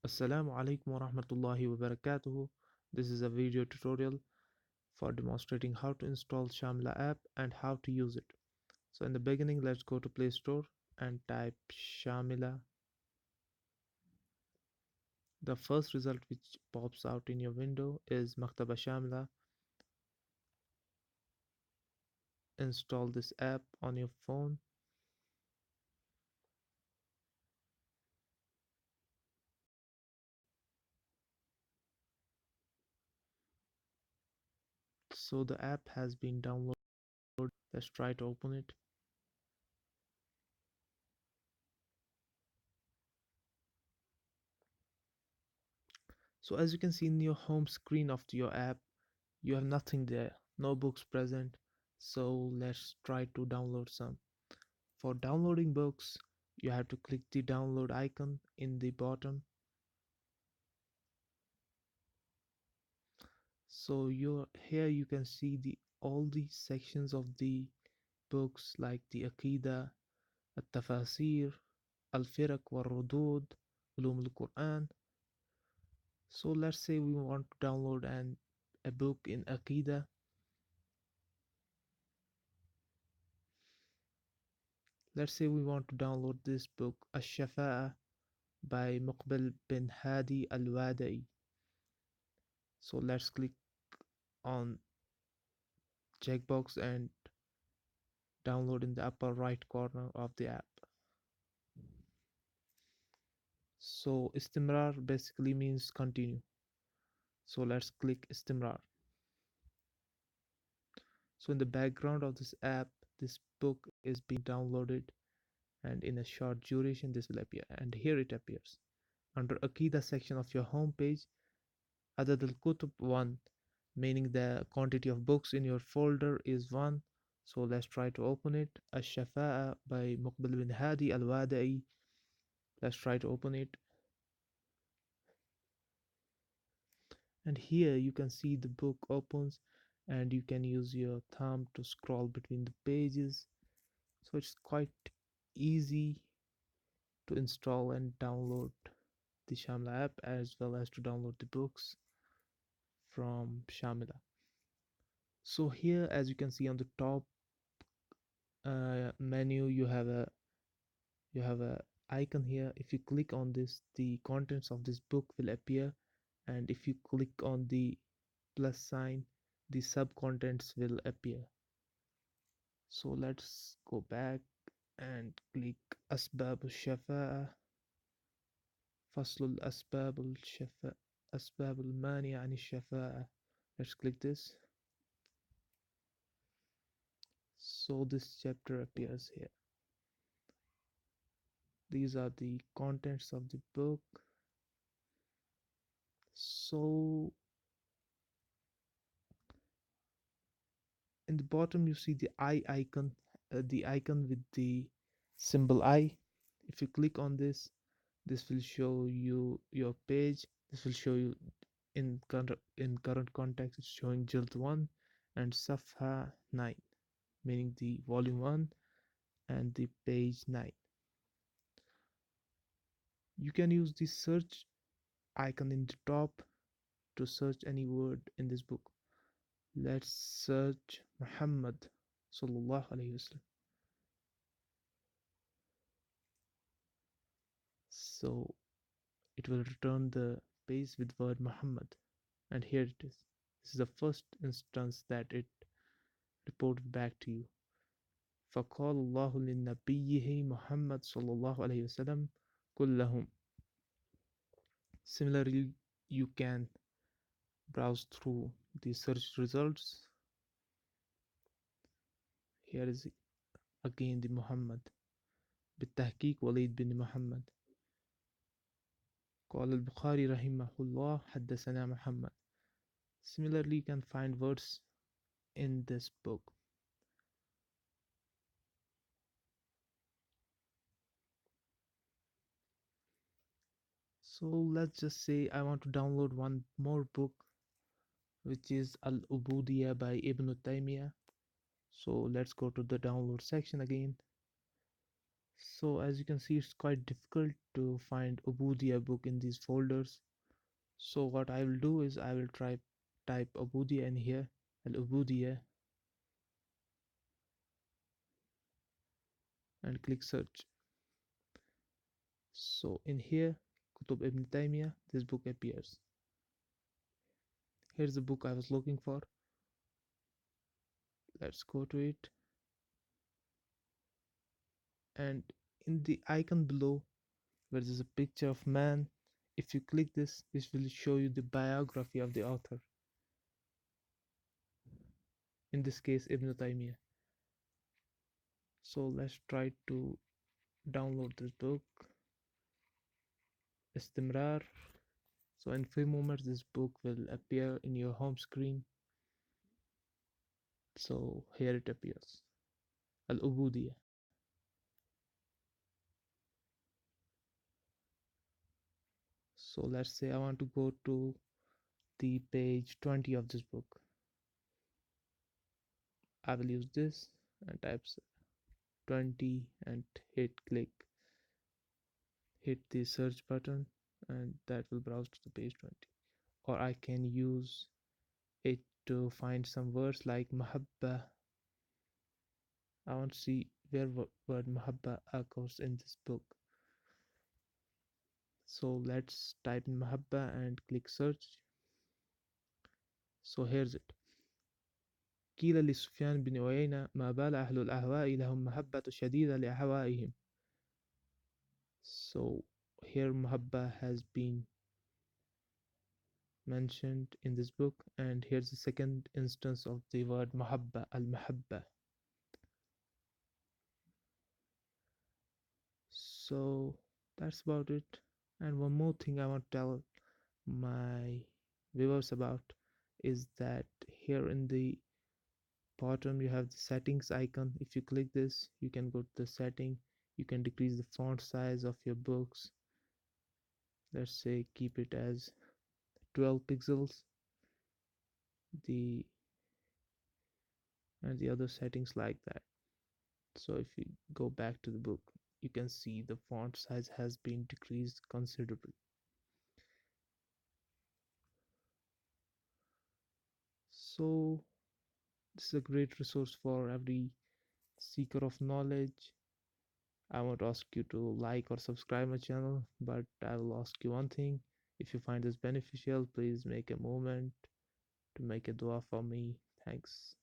Assalamu alaikum wa rahmatullahi wa barakatuhu. This is a video tutorial for demonstrating how to install Shamela app and how to use it. So in the beginning, let's go to Play Store and type Shamela. The first result which pops out in your window is Maktaba Shamela. Install this app on your phone. So the app has been downloaded. Let's try to open it. So as you can see in your home screen of your app, you have nothing there, no books present. So let's try to download some. For downloading books, you have to click the download icon in the bottom. So here you can see all the sections of the books like the Aqidah, التفاسير, الفرق والردود, علوم القرآن. So let's say we want to download a book in Aqidah. Let's say we want to download this book, الشفاعة by مقبل bin Hadi al-Wada'i. So let's click on checkbox and download in the upper right corner of the app. So istimrar basically means continue. So let's click istimrar. So in the background of this app, this book is being downloaded, and in a short duration this will appear, and here it appears. Under Akida section of your home page, Adad al-Kutub 1, meaning the quantity of books in your folder is 1. So let's try to open it. Ash-Shafa'a by Muqbil bin Hadi al-Wada'i. Let's try to open it. And here you can see the book opens, and you can use your thumb to scroll between the pages. So it's quite easy to install and download the Shamla app, as well as to download the books from Shamila. So here, as you can see on the top menu, you have a icon here. If you click on this, the contents of this book will appear, and if you click on the plus sign, the sub contents will appear. So let's go back and click أسباب الشفاعة, فصل أسباب المانع عن الشفاعة. Let's click this. So this chapter appears here. These are the contents of the book. So in the bottom you see the eye icon, the icon with the symbol eye. If you click on this, this will show you your page. This will show you in current context, it's showing Jild 1 and Safha 9, meaning the volume 1 and the page 9. You can use the search icon in the top to search any word in this book. Let's search Muhammad sallallahu alaihi wasallam. So it will return the page with word Muhammad, and here it is. This is the first instance that it reported back to you. فقال الله لنبيه محمد صلى الله عليه وسلم قل لهم. Similarly, you can browse through the search results. Here is again the Muhammad. بالتحقيق وليد بن محمد. قال البخاري رحمه الله حدثنا محمد. Similarly, you can find words in this book. So let's just say I want to download one more book, which is Al-Ubudiyya by Ibn Taymiyyah. So let's go to the download section again. So as you can see, it's quite difficult to find Ubudia book in these folders. So what I will do is I will try type Ubudia in here, Al Ubudia, and click search. So in here, Kutub Ibn Taymiyyah, this book appears. Here's the book I was looking for. Let's go to it. And in the icon below, where there's a picture of man, if you click this will show you the biography of the author. In this case, Ibn Taymiyyah. So let's try to download this book. Istimrar. So in few moments, this book will appear in your home screen. So here it appears. Al-Ubudiyya. So let's say I want to go to the page 20 of this book. I will use this and type 20 and hit the search button, and that will browse to the page 20. Or I can use it to find some words like mahabba. I want to see where word mahabba occurs in this book. So let's type in mahabba and click search. So here's it. قيل لسفيان بن عيينة ما بال أهل الأهواء لهم محبة شديدة لأهوائهم. So here mahabba has been mentioned in this book, and here's the second instance of the word mahabba, al-mahabba. So that's about it. And one more thing I want to tell my viewers about is that here in the bottom you have the settings icon. If you click this, you can go to the setting. You can decrease the font size of your books. Let's say keep it as 12 pixels. The and the other settings like that. So if you go back to the book, you can see the font size has been decreased considerably. So this is a great resource for every seeker of knowledge. I won't ask you to like or subscribe my channel, but I will ask you one thing. If you find this beneficial, please make a moment to make a dua for me. Thanks.